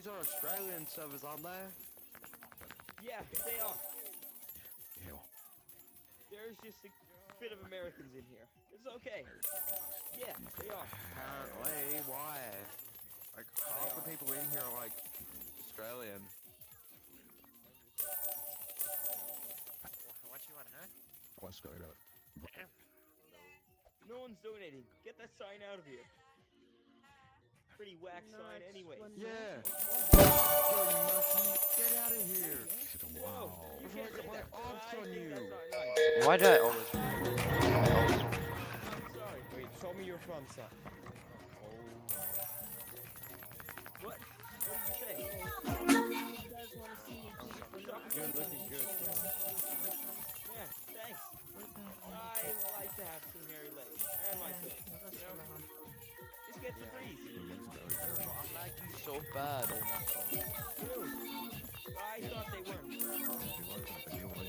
these are Australian servers, aren't they? Yeah, they are. Ew. There's just a bit of Americans in here. It's okay. Yeah, they are. Apparently, why? Like, half the people in here are, like, Australian. What you want, huh? What's going on? No one's donating. Get that sign out of here. Pretty whack sign anyway. Yeah. Yo, you monkey, get out of here. Wow. You can't say that. Odds I on think you. that's not nice. Why did I always? I'm sorry. Wait, show me your front, sir. What? What did you say? Good looking, good. Yeah, thanks. I like to have some hairy legs. And my toes. You know? Just get the breeze. I like you so bad. Really? I thought they weren't. What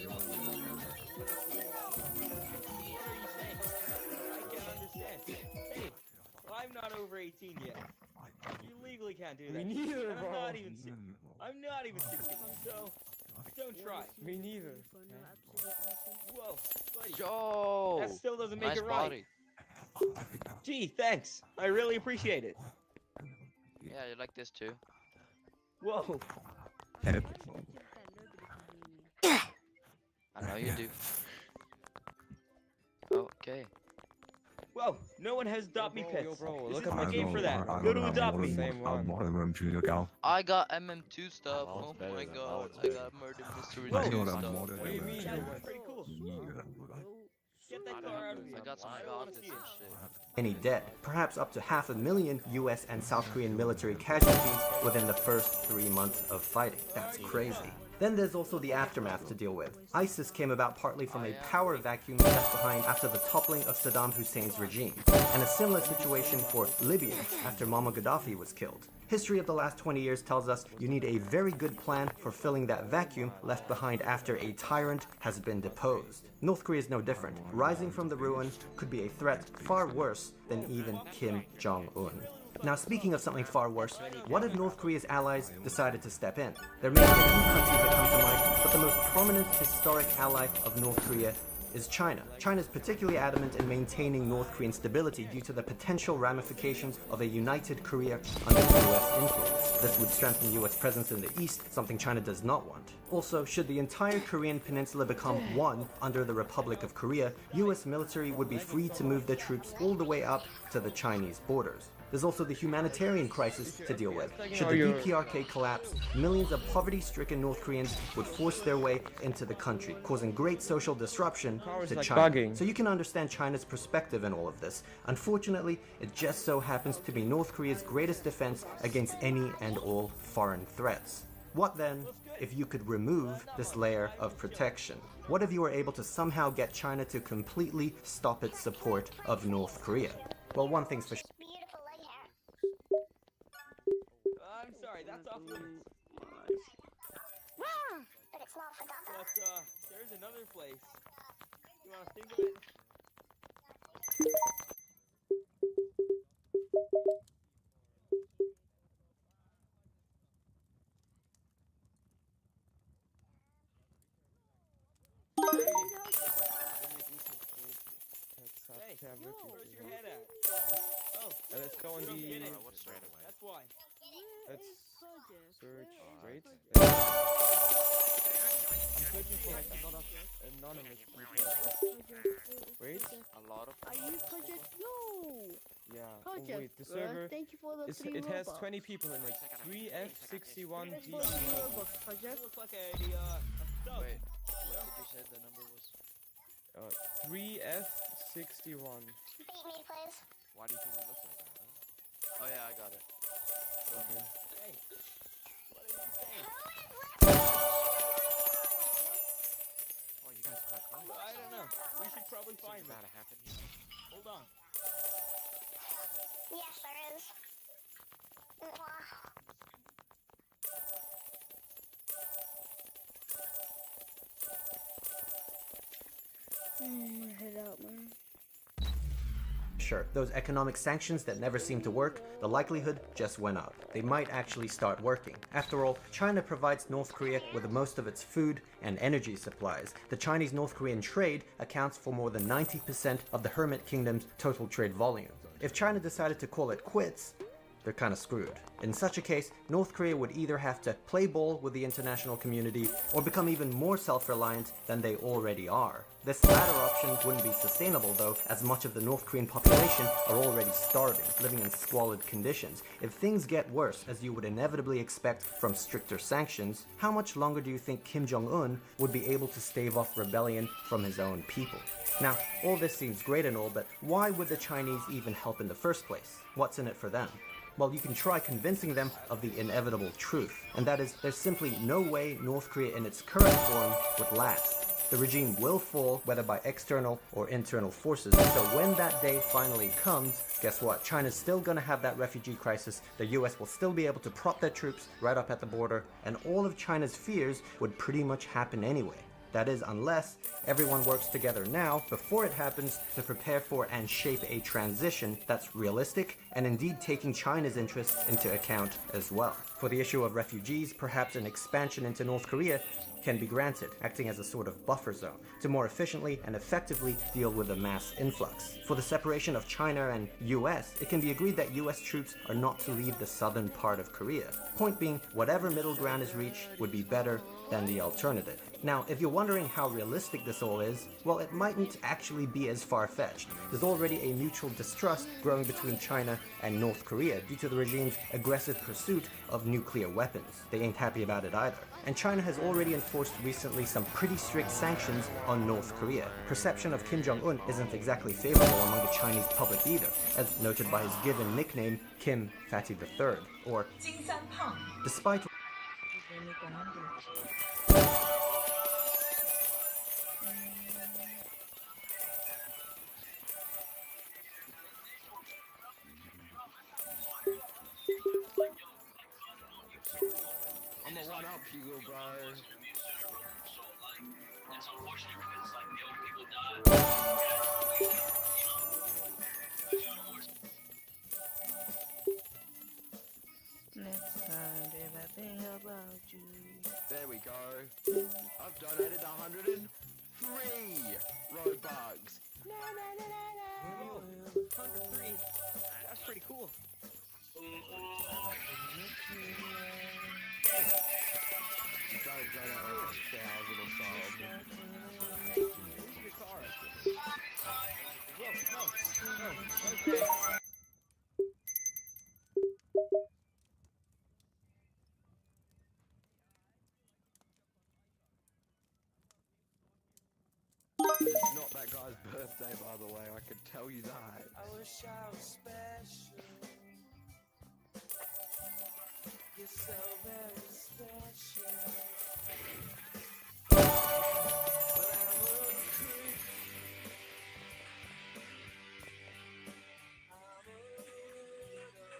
are you saying? I can't understand. Hey, I'm not over 18 yet. You legally can't do that. Me neither, And bro. I'm not even 16, so don't try. Me neither. Whoa, buddy. Yo. That still doesn't make Nice it right. body. Gee, thanks. I really appreciate it. Yeah, you like this too. Whoa. I know you do. Okay. Whoa, no one has adopt me pets. Yo, bro, This look is at my my game for that. I Go don't to know, adopt I'm me. Same one. I got MM2 stuff. Oh, Oh better my than god. that I was got murder mystery Whoa. 2 I know stuff. that more than What do you mean? That's pretty cool. Get that car out of here. I got some I don't wanna goblins see and it. shit. Any dead, perhaps up to 500,000 US and South Korean military casualties within the first 3 months of fighting. That's crazy. Then there's also the aftermath to deal with. ISIS came about partly from a power vacuum left behind after the toppling of Saddam Hussein's regime, and a similar situation for Libya after Muammar Gaddafi was killed. History of the last 20 years tells us you need a very good plan for filling that vacuum left behind after a tyrant has been deposed. North Korea is no different. Rising from the ruin could be a threat far worse than even Kim Jong-un. Now, speaking of something far worse, what if North Korea's allies decided to step in? There may be a few countries that come to mind, but the most prominent historic ally of North Korea is China. China is particularly adamant in maintaining North Korean stability due to the potential ramifications of a united Korea under US influence. This would strengthen US presence in the east, something China does not want. Also, should the entire Korean peninsula become one under the Republic of Korea, US military would be free to move their troops all the way up to the Chinese borders. There's also the humanitarian crisis to deal with. Should the DPRK collapse, millions of poverty-stricken North Koreans would force their way into the country, causing great social disruption to like China. bugging. So you can understand China's perspective in all of this. Unfortunately, it just so happens to be North Korea's greatest defense against any and all foreign threats. What then if you could remove this layer of protection? What if you were able to somehow get China to completely stop its support of North Korea? Well, one thing's for sure. Beautiful leg hair. I'm sorry, that's off limits. But it's not for Dada. But, there's another place. You wanna think of it? Hey, where's your head at? Oh, Let's go on you don't get the... it. What's right away? That's why. Let's search... Wait. I'm searching for like a lot of anonymous people. Wait. A lot of. Are you Project? No! Yeah. Oh Project, wait, the server... thank you for the It's, 3 it has Robux. 20 people in it. 3F61 Thanks for the 3 Robux, You Project. look like a thug. Wait. What did you say the number was? 3F61. Beat me, please. Why do you think it looks like that? Huh? Oh yeah, I got it. Okay. Hey, what are you saying? Oh, you guys quite close. I don't know. We should probably find them. About a half an year. Hold on. Yes, there is. Mwah. Head out, man. sure, those economic sanctions that never seem to work, the likelihood just went up. They might actually start working. After all, China provides North Korea with most of its food and energy supplies. The Chinese-North Korean trade accounts for more than 90% of the Hermit Kingdom's total trade volume. If China decided to call it quits, they're kind of screwed. In such a case, North Korea would either have to play ball with the international community or become even more self-reliant than they already are. This latter option wouldn't be sustainable though, as much of the North Korean population are already starving, living in squalid conditions. If things get worse, as you would inevitably expect from stricter sanctions, how much longer do you think Kim Jong-un would be able to stave off rebellion from his own people? Now, all this seems great and all, but why would the Chinese even help in the first place? What's in it for them? Well, you can try convincing them of the inevitable truth, and that is, there's simply no way North Korea in its current form would last. The regime will fall, whether by external or internal forces, so when that day finally comes, guess what? China's still gonna have that refugee crisis, the US will still be able to prop their troops right up at the border, and all of China's fears would pretty much happen anyway. That is, unless everyone works together now, before it happens, to prepare for and shape a transition that's realistic and indeed taking China's interests into account as well. For the issue of refugees, perhaps an expansion into North Korea can be granted, acting as a sort of buffer zone, to more efficiently and effectively deal with the mass influx. For the separation of China and US, it can be agreed that US troops are not to leave the southern part of Korea. Point being, whatever middle ground is reached would be better than the alternative. Now, if you're wondering how realistic this all is, well, it mightn't actually be as far-fetched. There's already a mutual distrust growing between China and North Korea due to the regime's aggressive pursuit of nuclear weapons. They ain't happy about it either. And China has already enforced recently some pretty strict sanctions on North Korea. Perception of Kim Jong-un isn't exactly favorable among the Chinese public either, as noted by his given nickname, Kim Fatty III, or despite I'm a one-up you, bro. Next time, if I think about you. There we go. I've donated 103 Robux. Oh, 103. That's pretty cool. You gotta donate over 1,000 or so. Where's your car? Whoa, okay. It's not that guy's birthday, by the way, I can tell you that. I wish I was special. You're so very special. But I'm a creep. I'm a weirdo.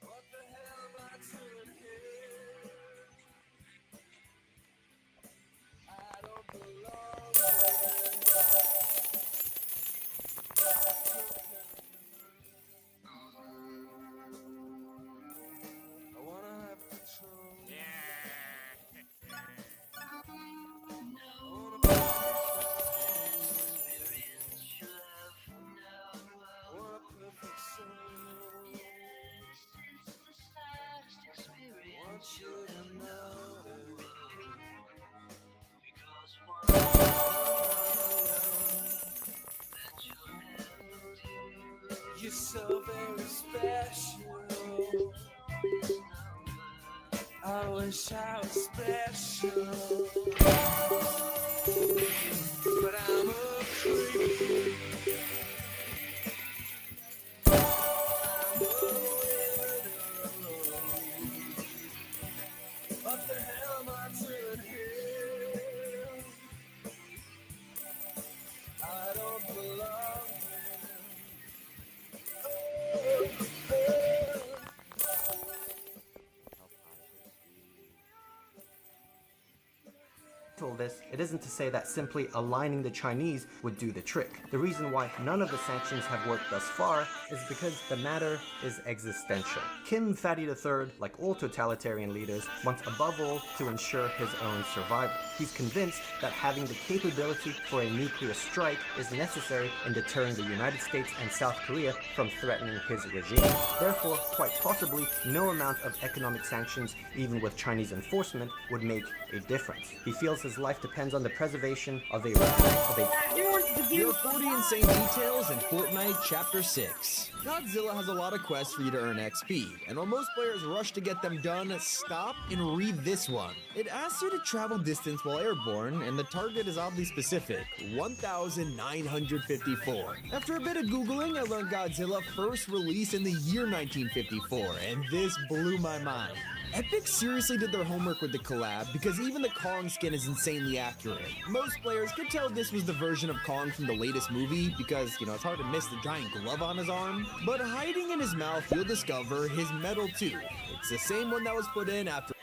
What the hell am I doing here? I don't belong here. I wanna have control. I wanna be I want a perfect soul. I want you to notice. You're so very special. I wish I was special, but I'm a creep. I'm a weirdo. What the hell am I doing here? I don't belong this, it isn't to say that simply aligning the Chinese would do the trick. The reason why none of the sanctions have worked thus far is because the matter is existential. Kim Fatty III, like all totalitarian leaders, wants above all to ensure his own survival. He's convinced that having the capability for a nuclear strike is necessary in deterring the United States and South Korea from threatening his regime. Therefore, quite possibly, no amount of economic sanctions, even with Chinese enforcement, would make a difference. He feels his life depends on the preservation of a There are 40 insane details in Fortnite Chapter 6. Godzilla has a lot of quests for you to earn XP, and while most players rush to get them done, stop and read this one. It asks you to travel distance while airborne, and the target is oddly specific, 1,954. After a bit of Googling, I learned Godzilla first released in the year 1954, and this blew my mind. Epic seriously did their homework with the collab because even the Kong skin is insanely accurate. Most players could tell this was the version of Kong from the latest movie because, it's hard to miss the giant glove on his arm. But hiding in his mouth, you'll discover his metal tooth. It's the same one that was put in after.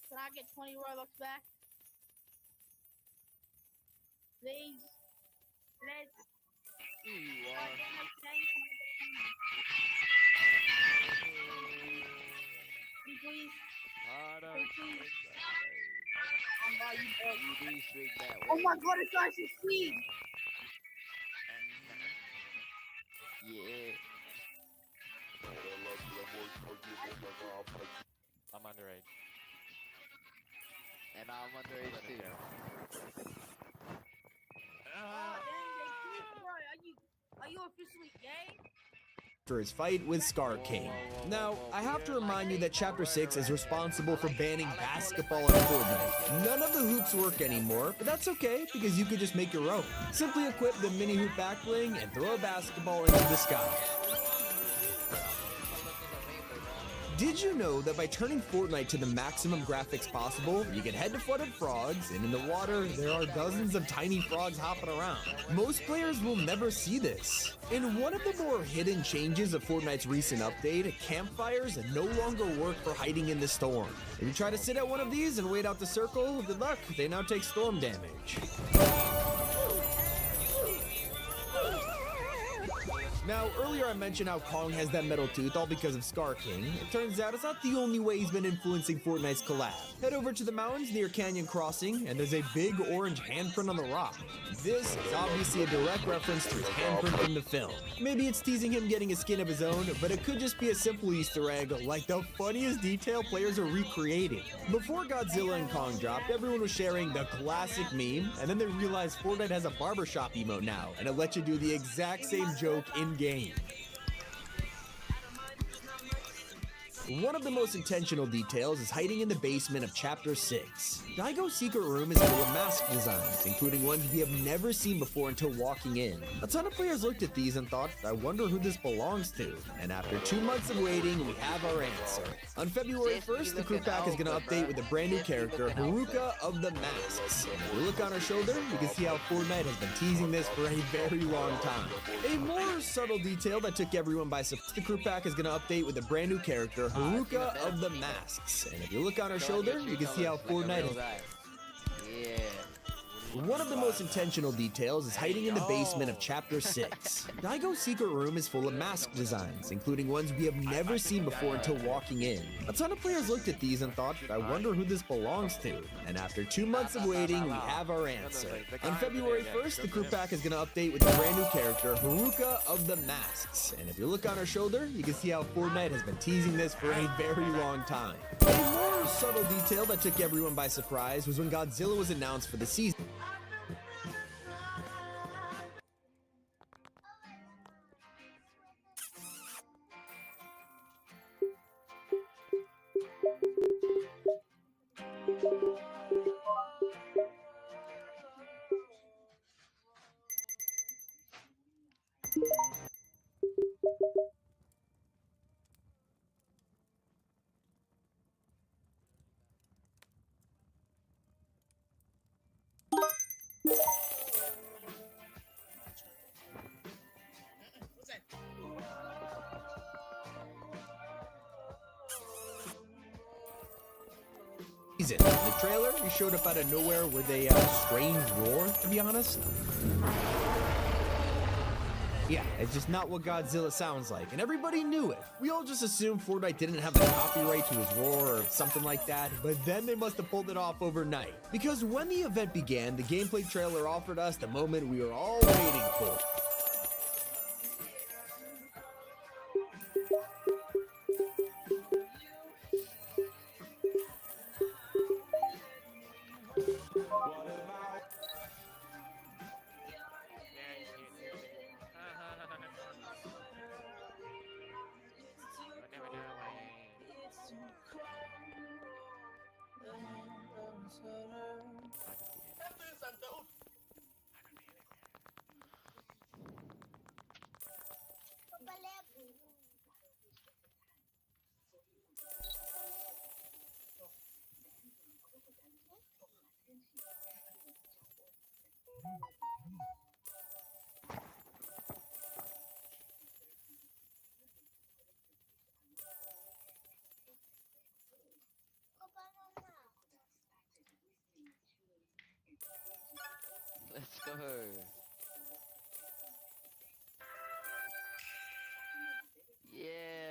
Can I get 20 Robux back? Please. Let's. Here you are. Please. I don't Please. swing that I'm by you, bro. way. You do swing that way. Oh my god, it's actually sweet. Yeah. I'm underage. And I'm underage too. Oh, dang, they did, bro. Are you officially gay? For his fight with Scar King. Now, I have to remind you that Chapter 6 is responsible for banning basketball in Fortnite. None of the hoops work anymore, but that's okay because you could just make your own. Simply equip the mini hoop back bling and throw a basketball into the sky. Did you know that by turning Fortnite to the maximum graphics possible, you can head to flooded frogs, and in the water, there are dozens of tiny frogs hopping around? Most players will never see this. In one of the more hidden changes of Fortnite's recent update, campfires no longer work for hiding in the storm. If you try to sit at one of these and wait out the circle, good luck, they now take storm damage. Now, earlier I mentioned how Kong has that metal tooth all because of Scar King. It turns out it's not the only way he's been influencing Fortnite's collab. Head over to the mountains near Canyon Crossing, and there's a big orange handprint on the rock. This is obviously a direct reference to his handprint from the film. Maybe it's teasing him getting a skin of his own, but it could just be a simple Easter egg, like the funniest detail players are recreating. Before Godzilla and Kong dropped, everyone was sharing the classic meme, and then they realized Fortnite has a barbershop emote now, and it lets you do the exact same joke in-game. One of the most intentional details is hiding in the basement of Chapter 6. Daigo's secret room is full of mask designs, including ones we have never seen before until walking in. A ton of players looked at these and thought, I wonder who this belongs to. And after 2 months of waiting, we have our answer. On February 1st, the crew pack is going to update with a brand new character, Haruka of the Masks. And if you look on her shoulder, you can see how Fortnite has been teasing this for a very long time. A more subtle detail that took everyone by surprise, the crew pack is going to update with a brand new character, Haruka of the Masks. And if you look on her shoulder, you can see how Fortnite is... Yeah. One of the most intentional details is hiding in the basement of Chapter 6. Daigo's secret room is full of mask designs, including ones we have never seen before until walking in. A ton of players looked at these and thought, I wonder who this belongs to. And after 2 months of waiting, we have our answer. On February 1st, the crew pack is going to update with a brand new character, Haruka of the Masks. And if you look on her shoulder, you can see how Fortnite has been teasing this for a very long time. A more subtle detail that took everyone by surprise was when Godzilla was announced for the season. In the trailer, he showed up out of nowhere with a strange roar, to be honest. Yeah, it's just not what Godzilla sounds like, and everybody knew it. We all just assumed Fortnite didn't have the copyright to his roar or something like that, but then they must have pulled it off overnight. Because when the event began, the gameplay trailer offered us the moment we were all waiting for. Let's go. Yeah.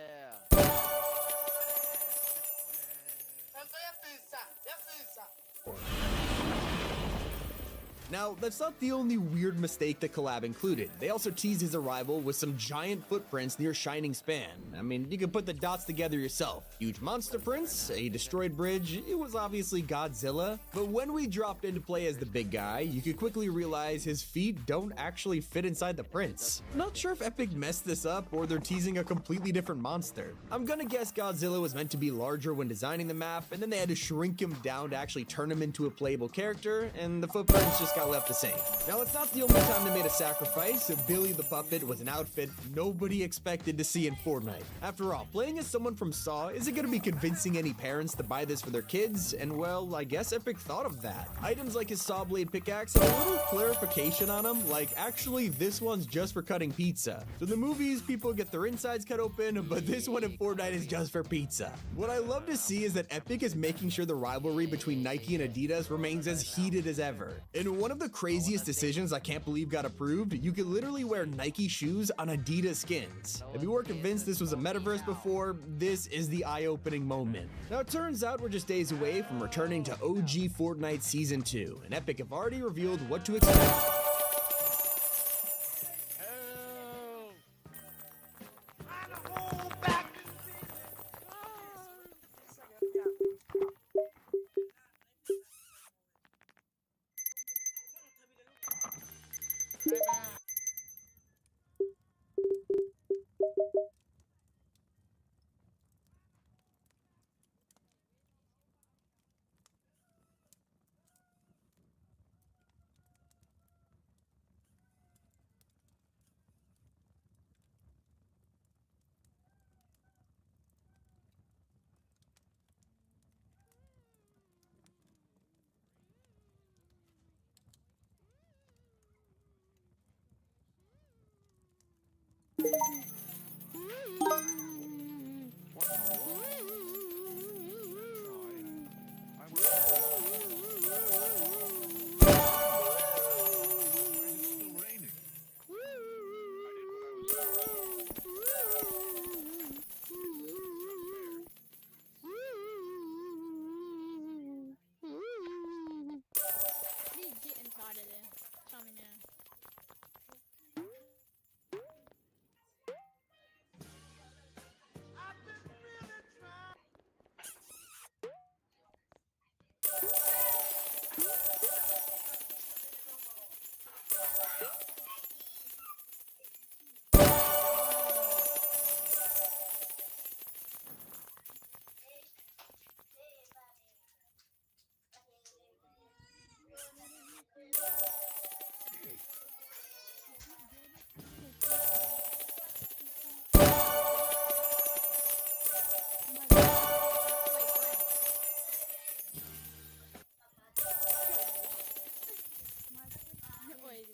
Now, that's not the only weird mistake the collab included. They also teased his arrival with some giant footprints near Shining Span. I mean, you can put the dots together yourself. Huge monster prints, a destroyed bridge, it was obviously Godzilla. But when we dropped into play as the big guy, you could quickly realize his feet don't actually fit inside the prints. Not sure if Epic messed this up or they're teasing a completely different monster. I'm gonna guess Godzilla was meant to be larger when designing the map, and then they had to shrink him down to actually turn him into a playable character, and the footprints just got left the same. Now, it's not the only time they made a sacrifice. Billy the Puppet was an outfit nobody expected to see in Fortnite. After all, playing as someone from Saw isn't going to be convincing any parents to buy this for their kids, and well, I guess Epic thought of that. Items like his saw blade pickaxe have a little clarification on them, like actually this one's just for cutting pizza. So the movies, people get their insides cut open, but this one in Fortnite is just for pizza. What I love to see is that Epic is making sure the rivalry between Nike and Adidas remains as heated as ever. In one of the craziest decisions I can't believe got approved, you could literally wear Nike shoes on Adidas skins. If you weren't convinced this was a metaverse before, this is the eye-opening moment. Now, it turns out we're just days away from returning to OG Fortnite Season 2, and Epic have already revealed what to expect.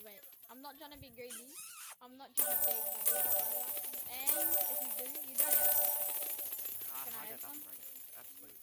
Wait. I'm not trying to be greedy. I'm not trying to be and if you do, you don't have to. Can I have some? Absolutely.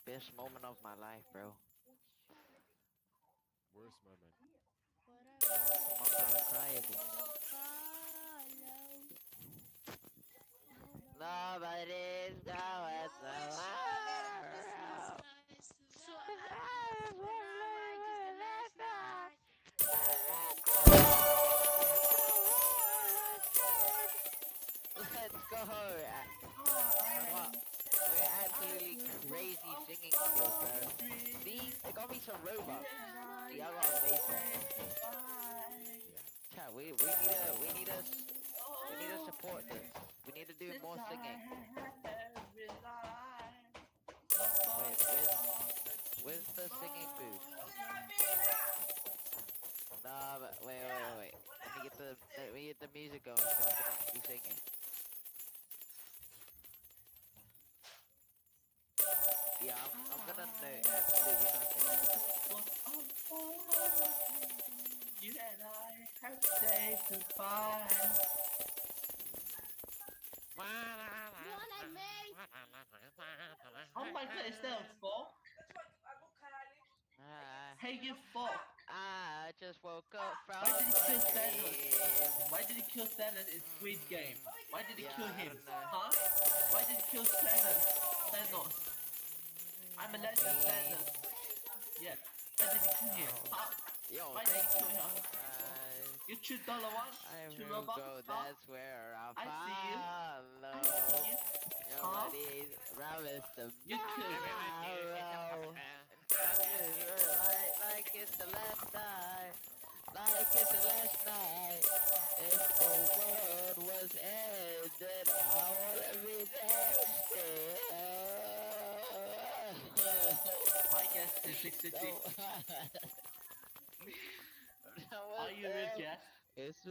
Best moment of my life, bro. Worst moment. I'm about to cry again. Nobody's going Let's go. What? We're absolutely crazy singing skills, bro. See? They got me some robots. See, I got amazing. Chat, we need to support this. We need to do more singing. Wait, where's the singing booth? Nah, but wait. Let me get the music going so I can be singing. Yeah, I'm gonna know absolutely nothing. You and I have to say goodbye. Oh my god, is that a fork? Hey, you fork. I just woke up from Why did he kill the Thanos? grave. Why did he kill Thanos in Squid Game? Why did he Yeah, kill I him? don't know. Huh? Why did he kill Thanos? I'm a legend of Thanos. Yeah. Why did he kill him? Huh? Yo, Why did he thank kill you. him? You $2 one? I $2 will robots? go, Huh? that's where I I see you. follow. I see you. Nobody's promised You tomorrow. Like it's the last night. Like it's the last night. If the world was ended, I wanna be next My guess is 666. Are you real, Jess? It's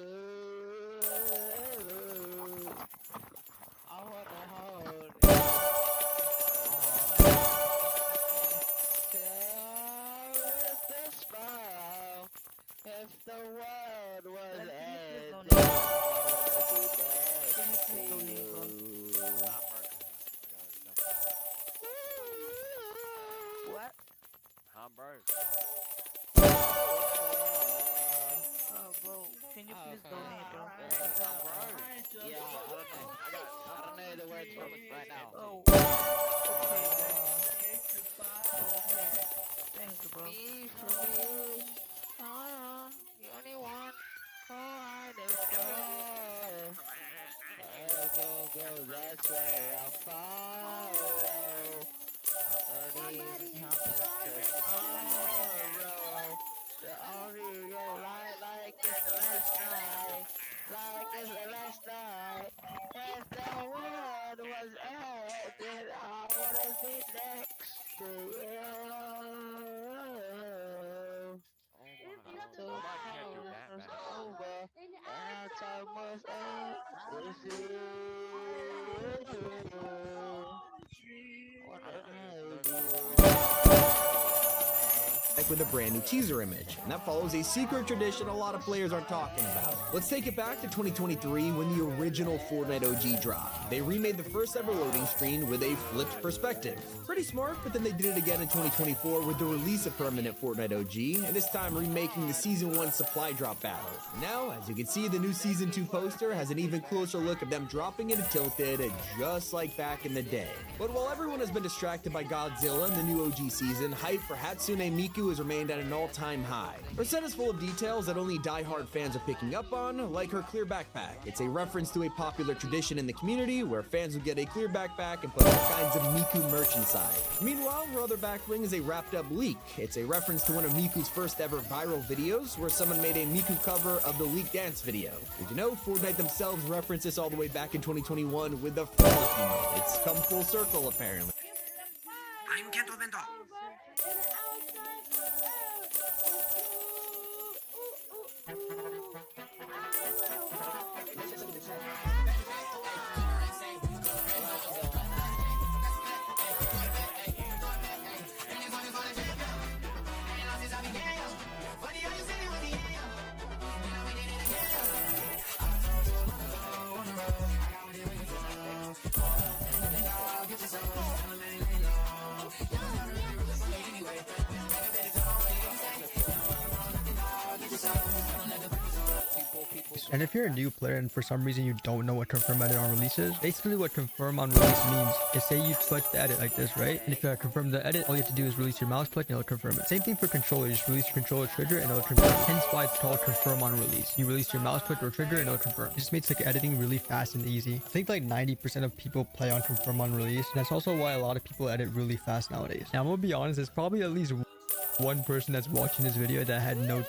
I wanna hold with a smile. If the world was ended, I wanna be next to you. What? Hamburg. Oh, bro, can you please donate, bro? Yeah, I don't know the words from it right now. Oh, okay. Thanks, bro. Please, for me. The only one. Oh, I never go, that's where I'll follow. Only happens tomorrow. The only light like it's the last night. Like it's the last night. If the world was ended, I wanna be next to you. Over, and time was up. Like with a brand new teaser image, and that follows a secret tradition a lot of players aren't talking about. Let's take it back to 2023 when the original Fortnite OG dropped. They remade the first ever loading screen with a flipped perspective. Pretty smart, but then they did it again in 2024 with the release of Permanent Fortnite OG, and this time remaking the Season 1 supply drop battle. Now, as you can see, the new Season 2 poster has an even closer look of them dropping into Tilted, just like back in the day. But while everyone has been distracted by Godzilla and the new OG season, hype for Hatsune Miku is has remained at an all-time high. Her set is full of details that only die-hard fans are picking up on, like her clear backpack. It's a reference to a popular tradition in the community where fans would get a clear backpack and put all kinds of Miku merch inside. Meanwhile, her other back bling is a wrapped-up leak. It's a reference to one of Miku's first ever viral videos where someone made a Miku cover of the Leak dance video. Did you know Fortnite themselves referenced this all the way back in 2021 with the Frolic emote? It's come full circle apparently. I'm Kento Bento. And if you're a new player and for some reason you don't know what confirm edit on release is, basically what confirm on release means is say you select the edit like this, right? And if you confirm the edit, all you have to do is release your mouse click and it'll confirm it. Same thing for controller, you just release your controller trigger and it'll confirm. Hence why it's called confirm on release. You release your mouse click or trigger and it'll confirm. It just makes like editing really fast and easy. I think like 90% of people play on confirm on release, and that's also why a lot of people edit really fast nowadays. Now I'm gonna be honest, there's probably at least one person that's watching this video that had no